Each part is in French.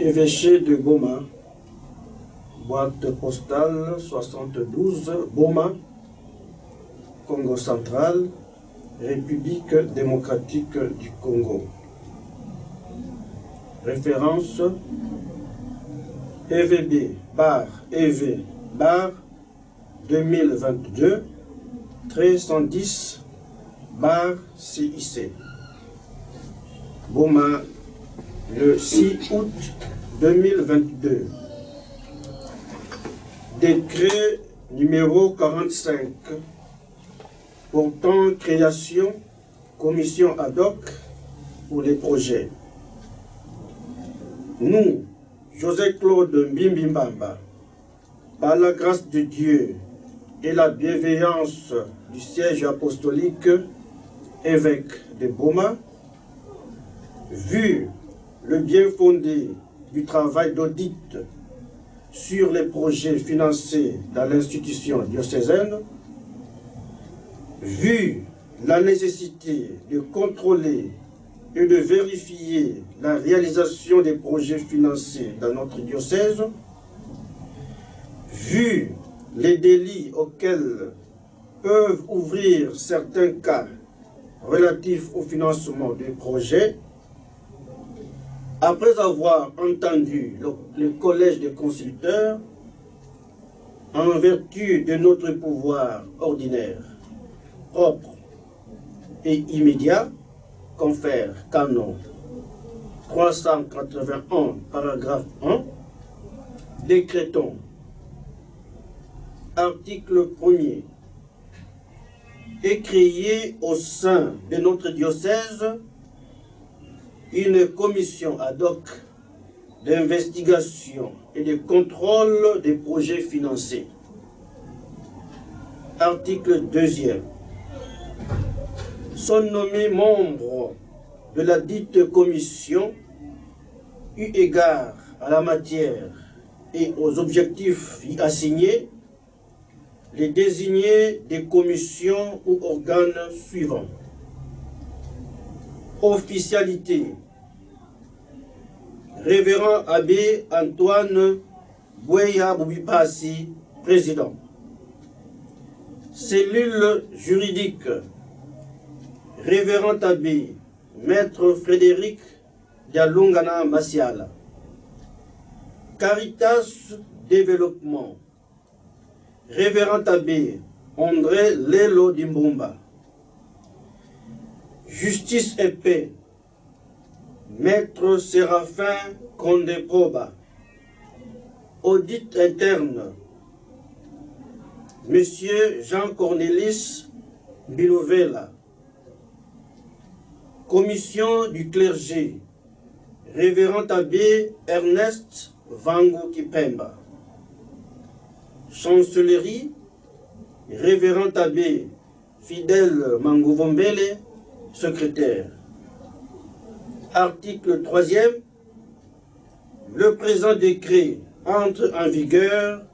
Évêché de Boma, boîte postale 72, Boma, Congo central, République démocratique du Congo. Référence EVB bar EV bar 2022 110 bar CIC. Boma, le 6 août 2022. Décret numéro 45 portant création commission ad hoc pour les projets. Nous, José-Claude Mbimbimbamba, par la grâce de Dieu et la bienveillance du siège apostolique évêque de Boma, vu le bien fondé du travail d'audit sur les projets financés dans l'institution diocésaine, vu la nécessité de contrôler et de vérifier la réalisation des projets financés dans notre diocèse, vu les délits auxquels peuvent ouvrir certains cas relatifs au financement des projets, après avoir entendu le collège des consulteurs, en vertu de notre pouvoir ordinaire, propre et immédiat, confère canon 381, paragraphe 1, décrétons, article 1er, et créer au sein de notre diocèse une commission ad hoc d'investigation et de contrôle des projets financés. Article 2e. Sont nommés membres de la dite commission, eu égard à la matière et aux objectifs y assignés, les désignés des commissions ou organes suivants. Officialité. Révérend Abbé Antoine Boueya Boubipassi, président. Cellule juridique. Révérend Abbé Maître Frédéric Dialungana Massiala. Caritas Développement. Révérend Abbé André Lelo Dimbumba. Justice et paix, Maître Séraphin Kondeproba. Audit interne, Monsieur Jean-Cornélis Bilouvela. Commission du clergé, Révérend Abbé Ernest Vango Kipemba. Chancellerie, Révérend Abbé Fidèle Mangouvombele, secrétaire. Article 3e. Le présent décret entre en vigueur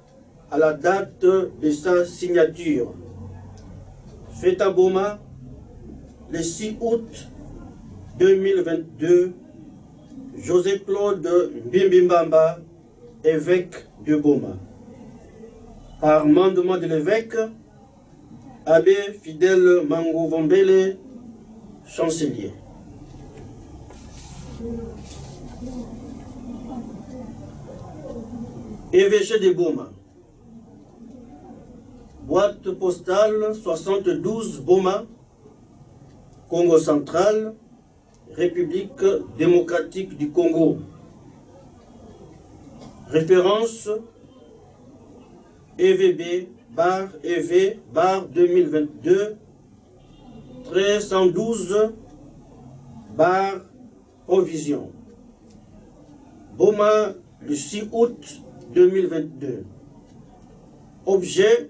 à la date de sa signature. Fait à Boma, le 6 août 2022, José-Claude Mbimbimbamba, évêque de Boma. Par mandement de l'évêque, Abbé Fidèle Mangouvombele, chancelier. Évêché de Boma. Boîte postale 72 Boma, Congo central, République démocratique du Congo. Référence EVB bar EV bar 2022 112 bar provision. Boma, le 6 août 2022. Objet,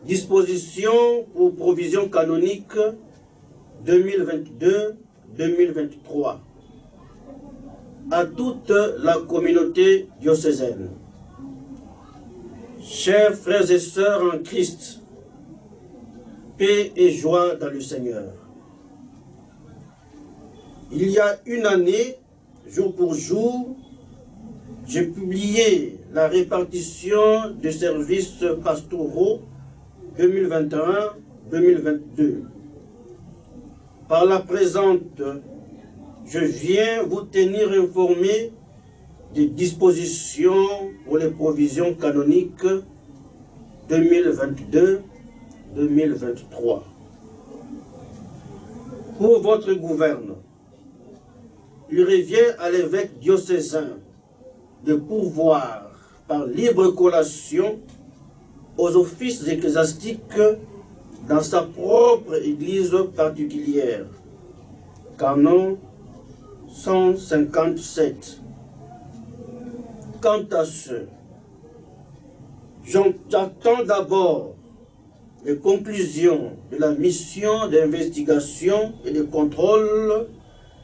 disposition pour provision canonique 2022-2023. À toute la communauté diocésaine. Chers frères et sœurs en Christ, paix et joie dans le Seigneur. Il y a une année, jour pour jour, j'ai publié la répartition des services pastoraux 2021-2022. Par la présente, je viens vous tenir informé des dispositions pour les provisions canoniques 2022-2023. Pour votre gouverne, il revient à l'évêque diocésain de pourvoir par libre collation aux offices ecclésiastiques dans sa propre église particulière. Canon 157. Quant à ce, j'attends d'abord les conclusions de la mission d'investigation et de contrôle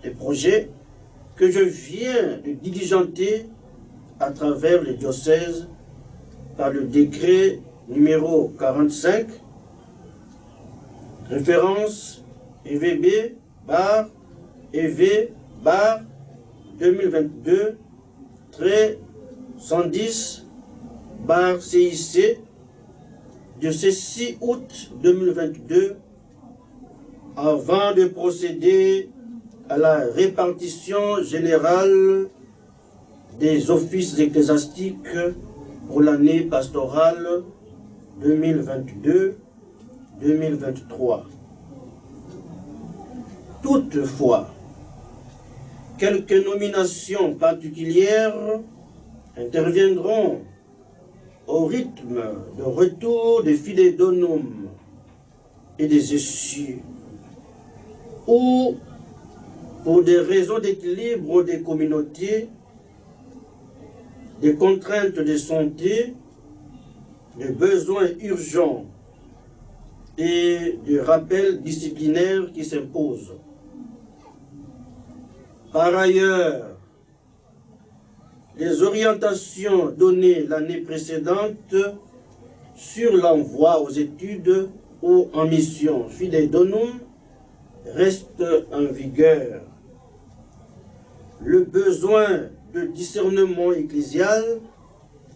des projets que je viens de diligenter à travers les diocèses par le décret numéro 45, référence EVB bar EV bar 2022 110 bar CIC de ce 6 août 2022 avant de procéder à la répartition générale des offices ecclésiastiques pour l'année pastorale 2022-2023. Toutefois, quelques nominations particulières interviendront au rythme de retour des fidèles donum et des essieux, ou pour des raisons d'équilibre des communautés, des contraintes de santé, des besoins urgents et des rappels disciplinaires qui s'imposent. Par ailleurs, les orientations données l'année précédente sur l'envoi aux études ou en mission fidei donum restent en vigueur. Le besoin de discernement ecclésial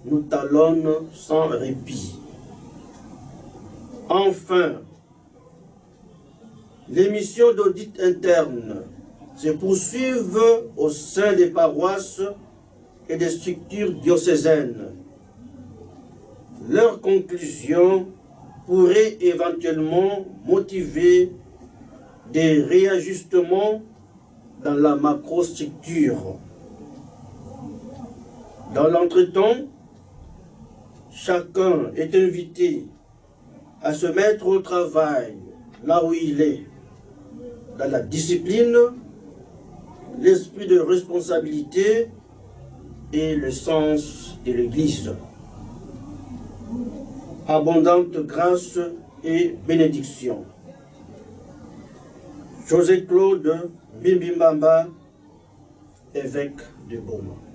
nous talonne sans répit. Enfin, les missions d'audit interne se poursuivent au sein des paroisses et des structures diocésaines. Leurs conclusions pourraient éventuellement motiver des réajustements dans la macrostructure. Dans l'entretemps, chacun est invité à se mettre au travail là où il est, dans la discipline, l'esprit de responsabilité et le sens de l'Église. Abondante grâce et bénédiction. José Claude Bimbimbamba, évêque de Goma.